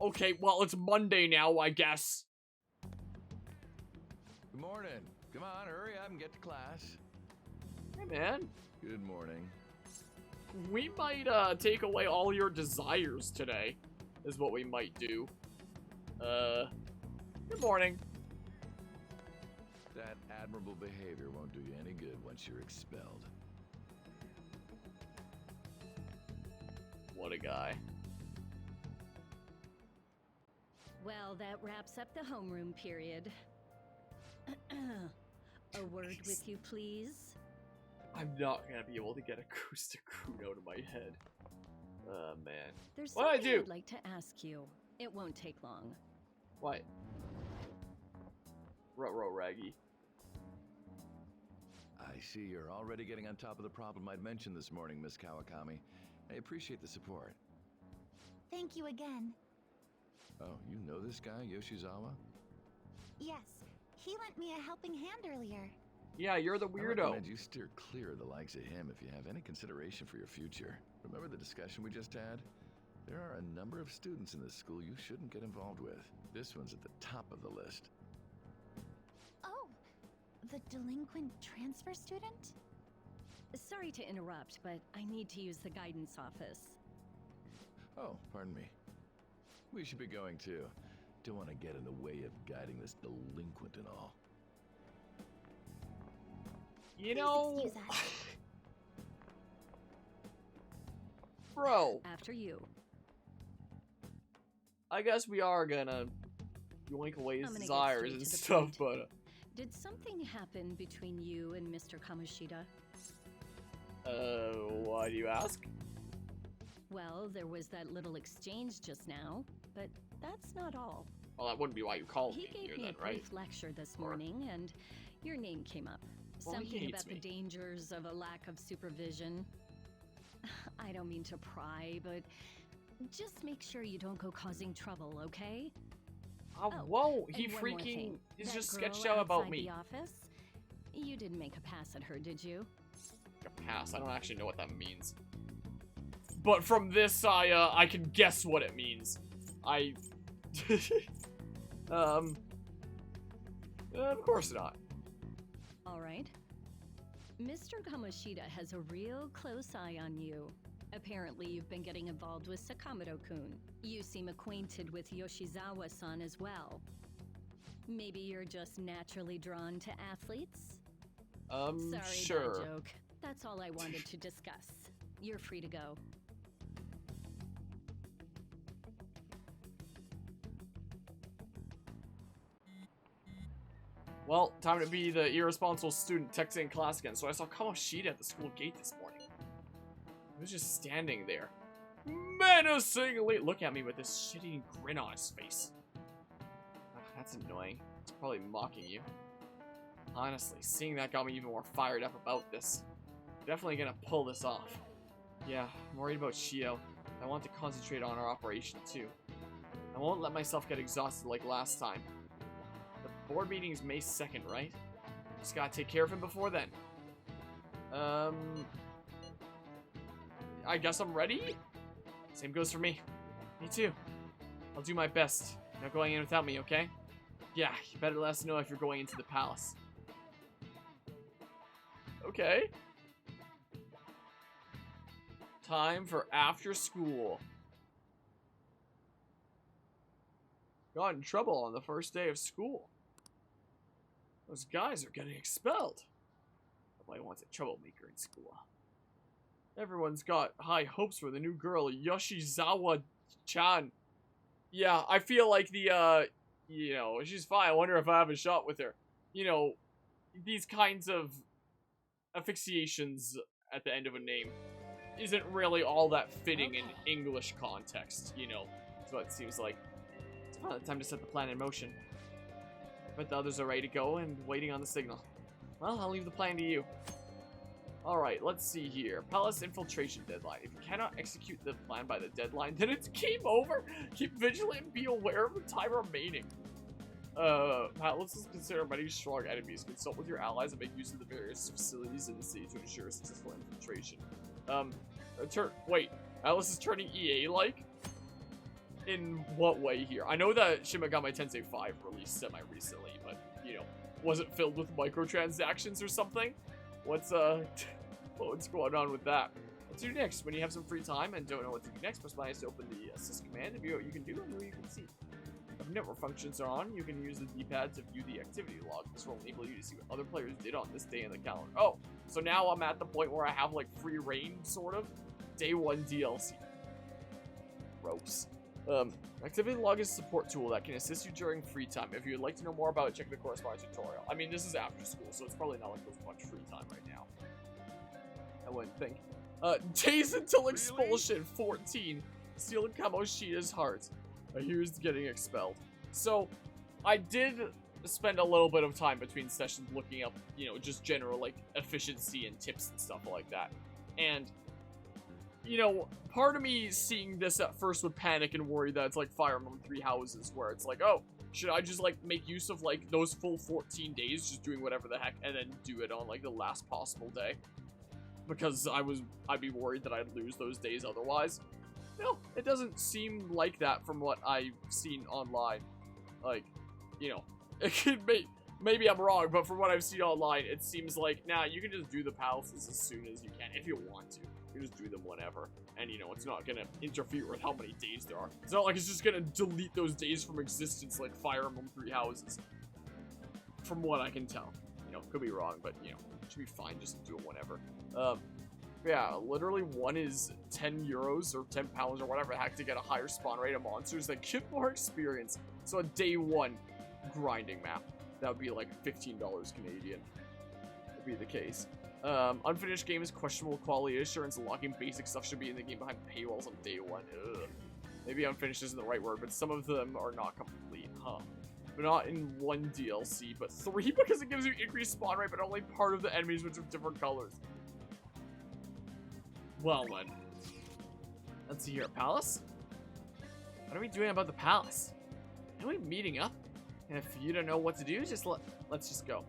Okay, well, it's Monday now, I guess. Good morning. Come on, hurry up and get to class. Hey, man. Good morning. We might, take away all your desires today, is what we might do. Good morning. That admirable behavior won't do you any good once you're expelled. What a guy. Well, that wraps up the homeroom period. A word with you, please? I'm not gonna be able to get acoustic croon out of my head. Man. There's What'd I something do? I'd like to ask you. It won't take long. What? Ruh-roh, Raggy. I see you're already getting on top of the problem I'd mentioned this morning, Miss Kawakami. I appreciate the support. Thank you again. Oh, you know this guy, Yoshizawa? Yes, he lent me a helping hand earlier. Yeah, you're the I weirdo. recommend you steer clear of the likes of him if you have any consideration for your future. Remember the discussion we just had? There are a number of students in this school you shouldn't get involved with. This one's at the top of the list. Oh, the delinquent transfer student? Sorry to interrupt, but I need to use the guidance office. Oh, pardon me. We should be going too. Don't want to get in the way of guiding this delinquent and all. You Please know... excuse us. Bro, After you. I guess we are gonna yoink away his I'm gonna get desires straight and to the stuff, point. but... Did something happen between you and Mr. Kamoshida? Why do you ask? Well, there was that little exchange just now, but that's not all. Well, that wouldn't be why you called He me gave here me then, a right? brief lecture this Or- morning, and your name came up. Well, he Something hates about me. the dangers of a lack of supervision. I don't mean to pry, but just make sure you don't go causing trouble, okay? Oh, Oh, whoa, he and one more freaking thing. is That just girl sketched out about outside me. The office? You didn't make a pass at her, did you? A pass. I don't actually know what that means. But from this, I can guess what it means. Of course not. All right. Mr. Kamoshida has a real close eye on you. Apparently, you've been getting involved with Sakamoto-kun. You seem acquainted with Yoshizawa-san as well. Maybe you're just naturally drawn to athletes? Sorry, sure. bad joke. That's all I wanted to discuss. You're free to go. Well, time to be the irresponsible student texting in class again. So I saw Kamoshida at the school gate this morning. He was just standing there, menacingly looking at me with this shitty grin on his face. Ugh, that's annoying. He's probably mocking you. Honestly, seeing that got me even more fired up about this. Definitely gonna pull this off. Yeah, I'm worried about Shio. I want to concentrate on our operation too. I won't let myself get exhausted like last time. The board meeting is May 2nd, right? Just gotta take care of him before then. I guess I'm ready? Same goes for me. Me too. I'll do my best. No going in without me, okay? Yeah, you better let us know if you're going into the palace. Okay. Time for after school. Got in trouble on the first day of school. Those guys are getting expelled. Nobody wants a troublemaker in school. Everyone's got high hopes for the new girl, Yoshizawa-chan. Yeah, I feel like the, you know, she's fine. I wonder if I have a shot with her. You know, these kinds of asphyxiations at the end of a name isn't really all that fitting in English context, you know. That's what it seems like. It's finally time to set the plan in motion. But the others are ready to go and waiting on the signal. Well, I'll leave the plan to you. Alright, let's see here. Palace infiltration deadline. If you cannot execute the plan by the deadline, then it's game over. Keep vigilant and be aware of the time remaining. Palace consider many strong enemies. Consult with your allies and make use of the various facilities in the city to ensure successful infiltration. Wait, Atlas is turning EA-like? In what way here? I know that Shin Megami Tensei 5 released semi-recently, but, you know, was it filled with microtransactions or something? What's going on with that? What to do next? When you have some free time and don't know what to do next, press minus to open the assist command to view what you can do and who you can see. If network functions are on, you can use the D-pad to view the activity log. This will enable you to see what other players did on this day in the calendar. Oh, so now I'm at the point where I have, like, free reign, sort of. Day 1 DLC. Gross. Activity log is a support tool that can assist you during free time. If you'd like to know more about it, check the corresponding tutorial. I mean, this is after school, so it's probably not like there's much free time right now. I wouldn't think. Days until expulsion, 14. Steal Kamoshida's heart. Here's getting expelled. So, I did spend a little bit of time between sessions looking up, you know, just general, like, efficiency and tips and stuff like that. And, you know, part of me seeing this at first would panic and worry that it's like Fire Emblem 3 Houses, where it's like, oh, should I just, like, make use of, like, those full 14 days, just doing whatever the heck, and then do it on, like, the last possible day? Because I'd be worried that I'd lose those days otherwise. No, it doesn't seem like that from what I've seen online. Like, you know, it could be, maybe I'm wrong, but from what I've seen online, it seems like, nah, you can just do the palaces as soon as you can, if you want to. You just do them whenever, and you know, it's not gonna interfere with how many days there are. It's not like it's just gonna delete those days from existence like Fire Emblem 3 Houses. From what I can tell. You know, could be wrong, but you know, it should be fine, just do it whenever. Yeah, literally one is 10 euros or 10 pounds or whatever the heck to get a higher spawn rate of monsters that give more experience. So a day 1 grinding map, that would be like $15 Canadian. Would be the case. Unfinished game is questionable quality assurance. Locking basic stuff should be in the game behind paywalls on day 1. Ugh. Maybe unfinished isn't the right word, but some of them are not complete, huh? But not in 1 DLC, but 3 because it gives you increased spawn rate, but only part of the enemies which are different colors. Well then. Let's see here, palace? What are we doing about the palace? Are we meeting up? And if you don't know what to do, just let's just go.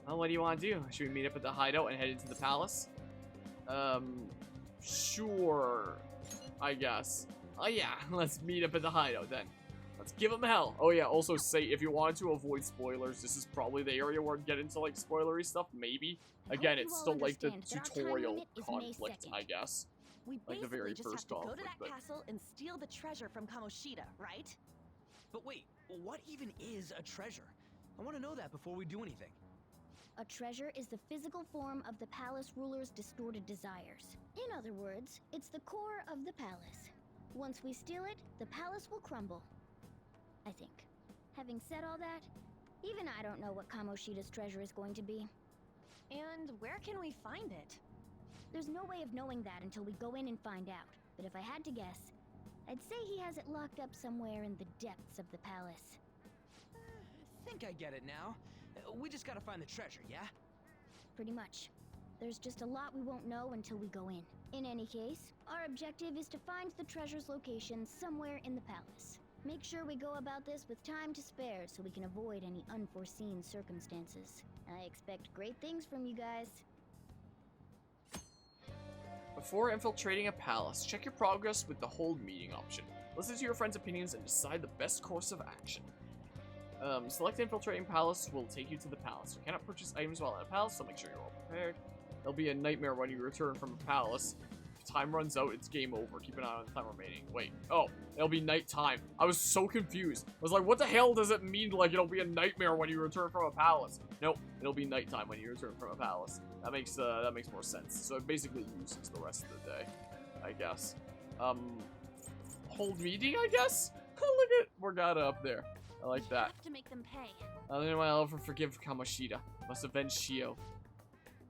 Well, what do you want to do? Should we meet up at the hideout and head into the palace? Sure, I guess. Oh yeah, let's meet up at the hideout then. Let's give them hell. Oh yeah, also say, if you wanted to avoid spoilers, this is probably the area where we get into, like, spoilery stuff, maybe. Again, it's still, like, the tutorial conflict, I guess. Like the very first conflict, go to that castle and steal the treasure from Kamoshida, right? But wait, what even is a treasure? I want to know that before we do anything. A treasure is the physical form of the palace ruler's distorted desires. In other words, it's the core of the palace. Once we steal it, the palace will crumble. I think. Having said all that, even I don't know what Kamoshida's treasure is going to be. And where can we find it? There's no way of knowing that until we go in and find out. But if I had to guess, I'd say he has it locked up somewhere in the depths of the palace. I think I get it now. We just gotta find the treasure, yeah? Pretty much. There's just a lot we won't know until we go in. In any case, our objective is to find the treasure's location somewhere in the palace. Make sure we go about this with time to spare so we can avoid any unforeseen circumstances. I expect great things from you guys. Before infiltrating a palace, check your progress with the hold meeting option. Listen to your friends' opinions and decide the best course of action. Select infiltrating palace will take you to the palace. You cannot purchase items while in a palace, so make sure you're all prepared. It'll be a nightmare when you return from a palace. If time runs out, it's game over. Keep an eye on the time remaining. Wait. Oh, it'll be nighttime. I was so confused. I was like, what the hell does it mean, like, it'll be a nightmare when you return from a palace? Nope, it'll be nighttime when you return from a palace. That makes more sense. So it basically loses the rest of the day, I guess. Hold meeting, I guess? Oh, look at Morgana up there. I like that. Have to make them pay. Other than my love for forgive Kamoshida. Must avenge Shio.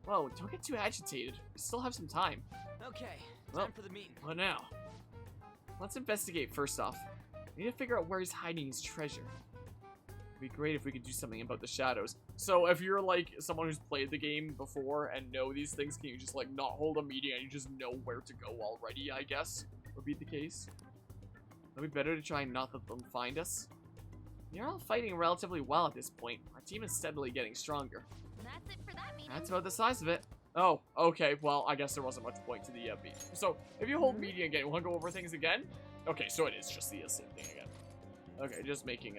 Whoa, don't get too agitated. We still have some time. Okay, Well, time for the meeting. What now? Let's investigate first off. We need to figure out where he's hiding his treasure. It'd be great if we could do something about the shadows. So if you're like someone who's played the game before and know these things, can you just like not hold a meeting and you just know where to go already, I guess? Would be the case. It'd be better to try and not let them find us. You're all fighting relatively well at this point. Our team is steadily getting stronger. That's it for that meeting. That's about the size of it. Oh, okay. Well, I guess there wasn't much point to the meeting. So, if you hold meeting again, you want to go over things again? Okay, so it is just the same thing again. Okay, just making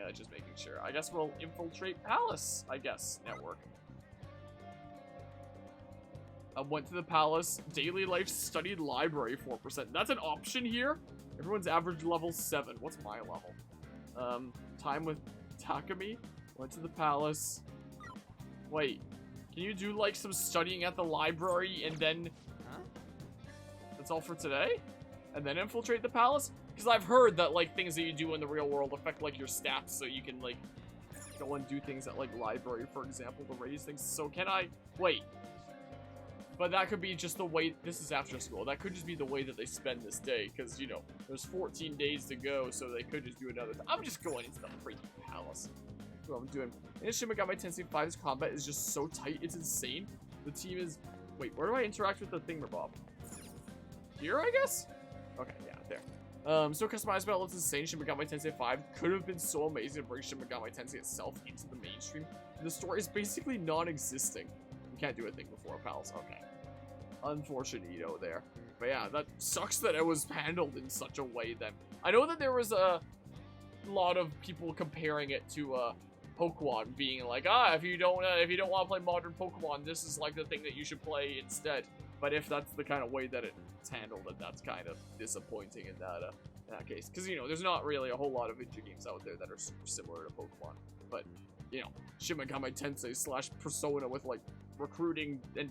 sure. I guess we'll infiltrate Palace, I guess, network. I went to the Palace. Daily life studied library 4%. That's an option here? Everyone's average level 7. What's my level? Time with Takumi. Went to the Palace. Wait. Can you do, like, some studying at the library and then... Huh? That's all for today? And then infiltrate the Palace? Because I've heard that, like, things that you do in the real world affect, like, your stats, so you can, like, go and do things at, like, library, for example, to raise things. So can I... Wait. But that could be just the way... This is after school. That could just be the way that they spend this day. Because, you know, there's 14 days to go, so they could just do another... I'm just going into the freaking Palace. That's what I'm doing. In Shin Megami Tensei 5's combat is just so tight. It's insane. The team is... Wait, where do I interact with the thingamabob? Here, I guess? Okay, yeah, there. So customized battle is insane. Shin Megami Tensei 5 could have been so amazing to bring Shin Megami Tensei itself into the mainstream. The story is basically non-existing. You can't do a thing before a Palace. Okay. Unfortunate there. But yeah, that sucks that it was handled in such a way then. I know that there was a lot of people comparing it to Pokemon, being like, if you don't want to play modern Pokemon, this is like the thing that you should play instead. But if that's the kind of way that it's handled, then that's kind of disappointing in that case. Because, you know, there's not really a whole lot of video games out there that are super similar to Pokemon. But, you know, Shin Megami Tensei / Persona with, like, recruiting and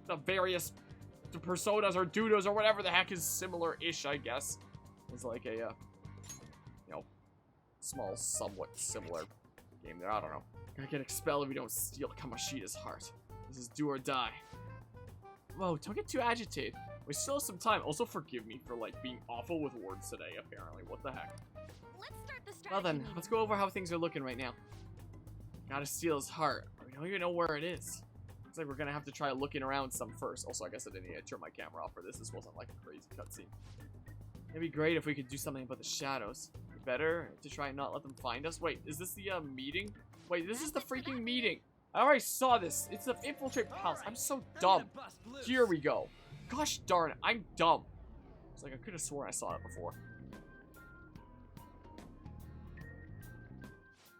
the various personas or dudos or whatever the heck is similar-ish, I guess. It's like a, you know, small, somewhat similar game there. I don't know. Gotta get expelled if we don't steal Kamoshida's heart. This is do or die. Whoa, don't get too agitated. We still have some time. Also, forgive me for, like, being awful with words today, apparently. What the heck? Let's start the strategy Well then, meeting. let's go over how things are looking right now. Gotta steal his heart. We don't even know where it is. Looks like we're gonna have to try looking around some first. Also, I guess I didn't need to turn my camera off for this. This wasn't like a crazy cutscene. It'd be great if we could do something about the shadows. Better to try and not let them find us. Wait, is this the meeting? Wait, this is the freaking meeting. I already saw this. It's the infiltrate palace. I'm so dumb. Here we go. Gosh darn it, I'm dumb. It's like I could have sworn I saw it before.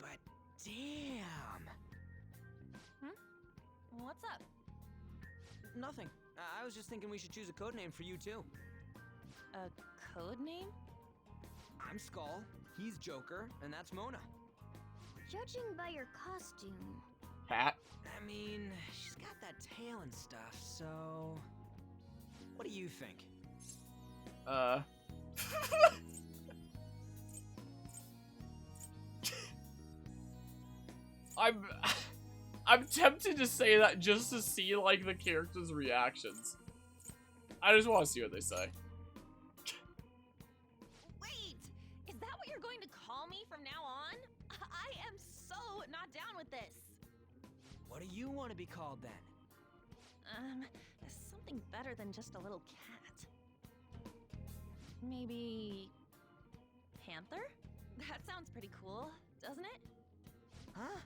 But damn. What's up? Nothing. I was just thinking we should choose a code name for you too. A code name? I'm Skull, he's Joker, and that's Mona. Judging by your costume, Cat. I mean, she's got that tail and stuff, so... What do you think? I'm tempted to say that just to see, like, the characters' reactions. I just want to see what they say. Wait! Is that what you're going to call me from now on? I am so not down with this. What do you want to be called then? Something better than just a little cat. Maybe... Panther? That sounds pretty cool, doesn't it? Huh?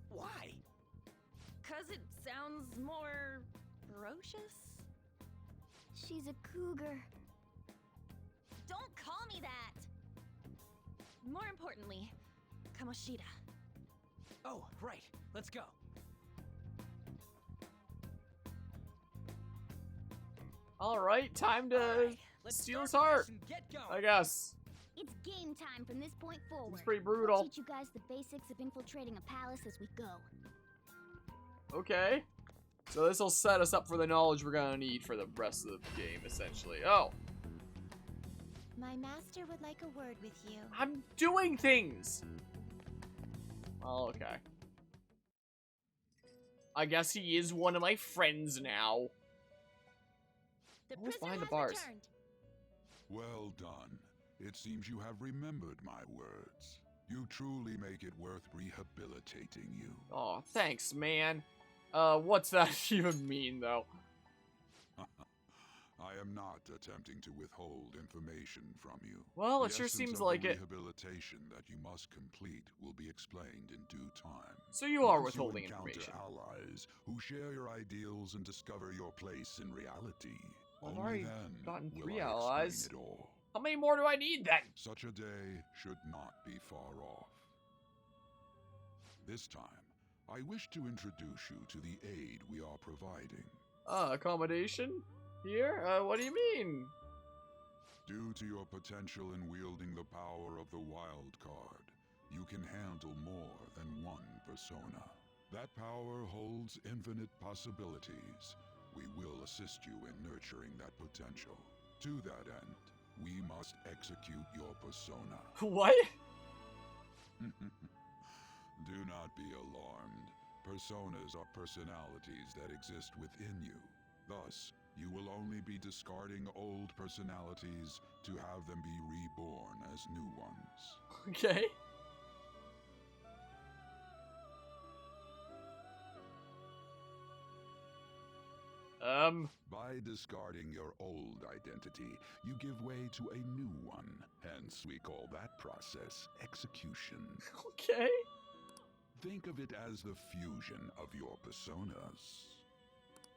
Why? 'Cause it sounds more... ferocious? she's a cougar. Don't call me that! More importantly, Kamoshida. Oh, right. Let's go. Alright, time to Alright, let's steal his start heart, this and get going. I guess. It's game time from this point forward. It's pretty I'll brutal. teach you guys the basics of infiltrating a palace as we go. Okay. So this will set us up for the knowledge we're gonna need for the rest of the game, essentially. Oh, My master would like a word with you. I'm doing things! Oh, okay. I guess he is one of my friends now. The Who's prisoner behind the has bars? returned. Well done. It seems you have remembered my words. You truly make it worth rehabilitating you. Oh, thanks, man. What's that even mean, though? I am not attempting to withhold information from you. Well, it The sure essence seems of like the it. rehabilitation that you must complete will be explained in due time. So you are Once withholding encounter information. allies who share your ideals and discover your place in reality. I've Only already then gotten will 3 I explain allies. it all. How many more do I need then? Such a day should not be far off. This time, I wish to introduce you to the aid we are providing. Accommodation? Here? What do you mean? Due to your potential in wielding the power of the wild card, you can handle more than one persona. That power holds infinite possibilities. We will assist you in nurturing that potential. To that end, we must execute your persona. What? Do not be alarmed. Personas are personalities that exist within you. Thus, you will only be discarding old personalities to have them be reborn as new ones. Okay. By discarding your old identity, you give way to a new one. Hence, we call that process execution. Okay. Think of it as the fusion of your personas.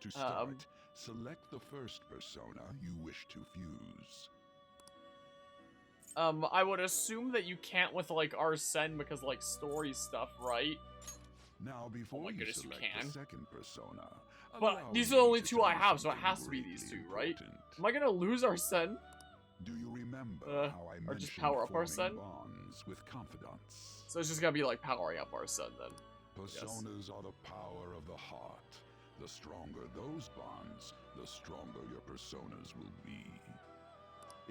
To start, select the first persona you wish to fuse. I would assume that you can't with, like, Arsene because, like, story stuff, right? Now, before you goodness, select you can. the second persona, But allow these me are the only to two tell I you have, so it something has to be these greatly two, right? important. Am I gonna lose Arsene? Do you remember how I or mentioned just power up forming Arsene? bonds with confidants? So it's just gotta be, like, powering up Arsene, then. Personas are the power of the heart. The stronger those bonds, the stronger your personas will be.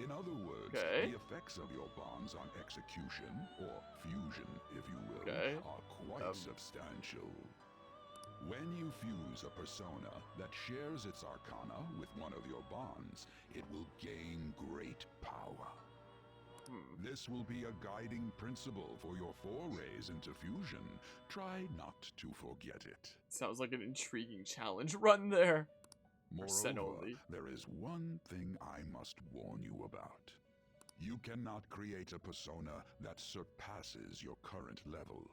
In other words, Okay. the effects of your bonds on execution, or fusion, if you will, Okay. are quite substantial. When you fuse a persona that shares its arcana with one of your bonds, it will gain great power. This will be a guiding principle for your forays into fusion. Try not to forget it. Sounds like an intriguing challenge run there. Arsene Moreover, only. there is one thing I must warn you about. You cannot create a persona that surpasses your current level.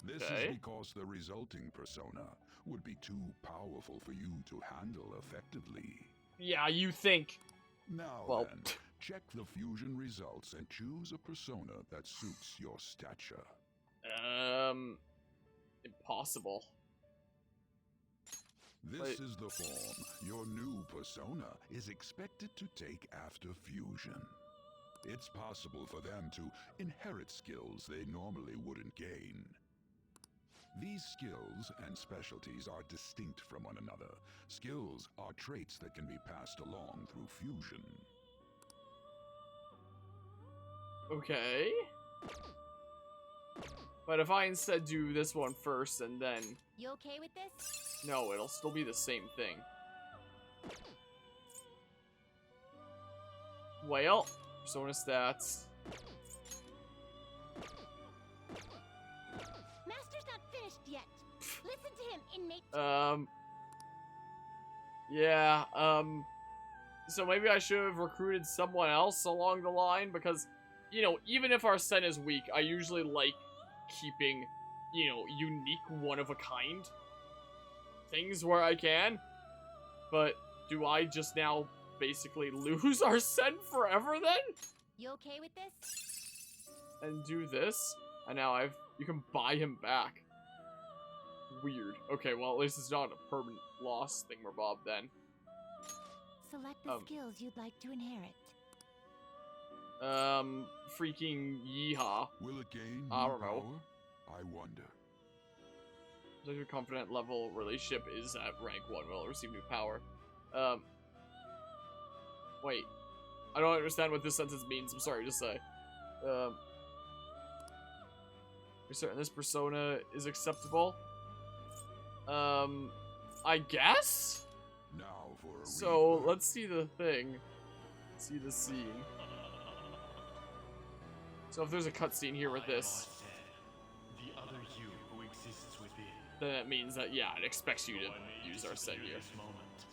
This Okay. is because the resulting persona would be too powerful for you to handle effectively. Yeah, you think. Now Well, then, check the fusion results and choose a persona that suits your stature. Impossible. This Wait. is the form your new persona is expected to take after fusion. It's possible for them to inherit skills they normally wouldn't gain. These skills and specialties are distinct from one another. Skills are traits that can be passed along through fusion. Okay. But if I instead do this one first and then... You okay with this? No, it'll still be the same thing. Well, persona stats. Master's not finished yet. Listen to him, inmate. Yeah, so maybe I should have recruited someone else along the line, because, you know, even if Arsene is weak, I usually like keeping, you know, unique one-of-a-kind things where I can. But do I just now basically lose Arsene forever then? You okay with this? And do this? And now you can buy him back. Weird. Okay, well, at least it's not a permanent loss thingamabob then. Select the skills you'd like to inherit. Freaking yeehaw. Will it gain new I don't know. power? I wonder. Your confident level relationship is at rank 1. Will it receive new power? Wait. I don't understand what this sentence means. I'm sorry to say. You're certain this persona is acceptable? I guess? Now for a So, rebirth. let's see the thing. See the scene. So if there's a cutscene here with this, The other you who exists within. then it means that, yeah, it expects you to When it use disappear Arsene here. this moment,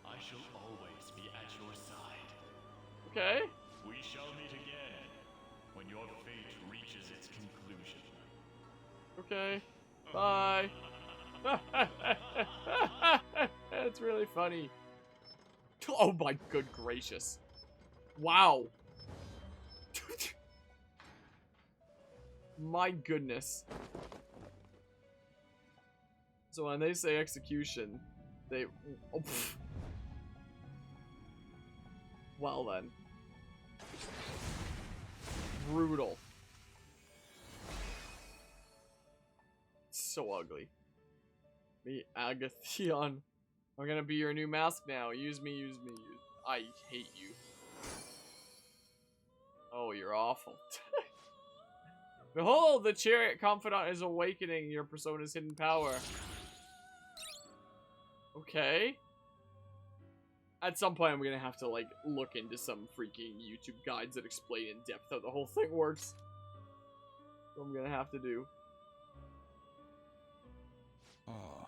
I shall always be at your side. Okay. We shall meet again when your fate reaches its conclusion. Okay. Bye. It's really funny. Oh my good gracious. Wow. My goodness. So when they say execution, they... Oh, well then. Brutal. So ugly. Me, Agathion. I'm gonna be your new mask now. Use me, use me, use. I hate you. Oh, you're awful. Behold, the chariot confidant is awakening your persona's hidden power. Okay. At some point, I'm gonna have to, like, look into some freaking YouTube guides that explain in depth how the whole thing works. What I'm gonna have to do. Ah,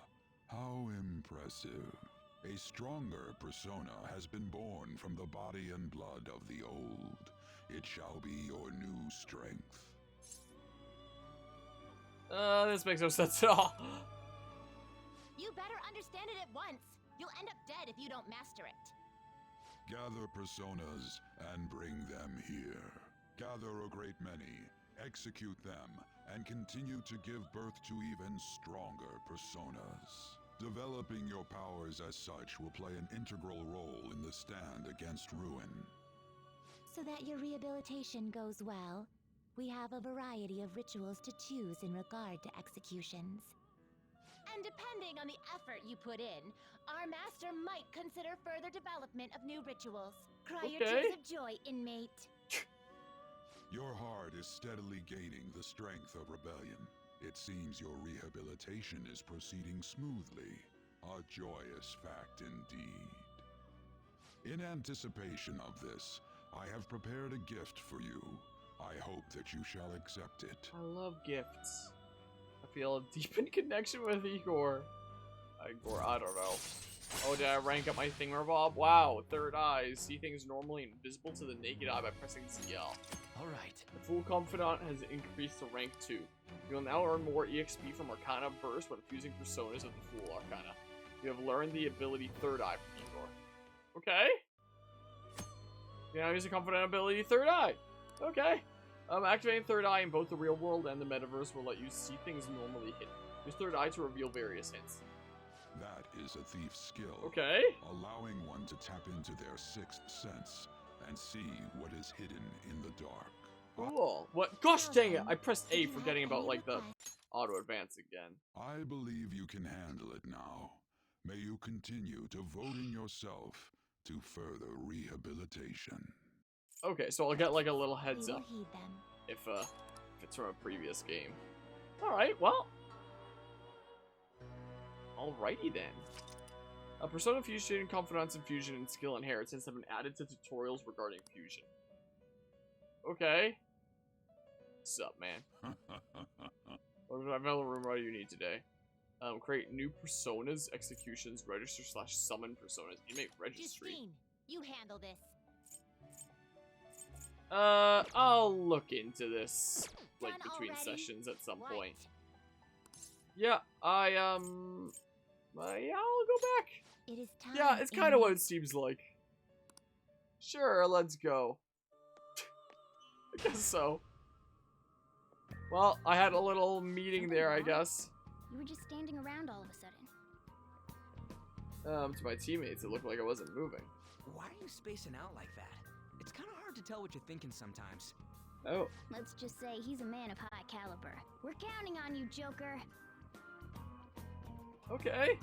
how impressive. A stronger persona has been born from the body and blood of the old. It shall be your new strength. This makes no sense at all. You better understand it at once. You'll end up dead if you don't master it. Gather personas and bring them here. Gather a great many, execute them, and continue to give birth to even stronger personas. Developing your powers as such will play an integral role in the stand against ruin. So that your rehabilitation goes well, we have a variety of rituals to choose in regard to executions. And depending on the effort you put in, our master might consider further development of new rituals. Cry your Okay. tears of joy, inmate. Your heart is steadily gaining the strength of rebellion. It seems your rehabilitation is proceeding smoothly. A joyous fact indeed. In anticipation of this, I have prepared a gift for you. I hope that you shall accept it. I love gifts. I feel a deepened connection with Igor. Igor, I don't know. Oh, did I rank up my thingamabob? Wow, third eye. See things normally invisible to the naked eye by pressing ZL. Alright. The Fool Confidant has increased to rank 2. You'll now earn more EXP from Arcana Burst when fusing personas of the Fool Arcana. You have learned the ability Third Eye from Igor. Okay. You now use the Confidant ability Third Eye. Okay. Activating Third Eye in both the real world and the metaverse will let you see things normally hidden. Use Third Eye to reveal various hints. That is a thief's skill. Okay. Allowing one to tap into their sixth sense and see what is hidden in the dark. Cool. What? Gosh dang it! I pressed A forgetting about, like, the auto advance again. I believe you can handle it now. May you continue devoting yourself to further rehabilitation. Okay, so I'll get, like, a little We heads will up heed them. if it's from a previous game. Alright, well. Alrighty then. Persona Fusion, Confidence and Fusion, and Skill Inheritance have been added to tutorials regarding Fusion. Okay. What's up, man? I've got a room. What do you need today? Create new personas, executions, register / summon personas. Inmate registry. Justine, you handle this. I'll look into this, like, Done between already? sessions at some Right. point. Yeah, yeah, I'll go back. It is time. Yeah, it's kind of what it inmate. seems like. Sure, let's go. I guess so. Well, I had a little meeting there, I guess. You were just standing around all of a sudden. To my teammates, it looked like I wasn't moving. Why are you spacing out like that? It's kind of hard to tell what you're thinking sometimes. Oh, Let's just say he's a man of high caliber. We're counting on you, Joker. okay.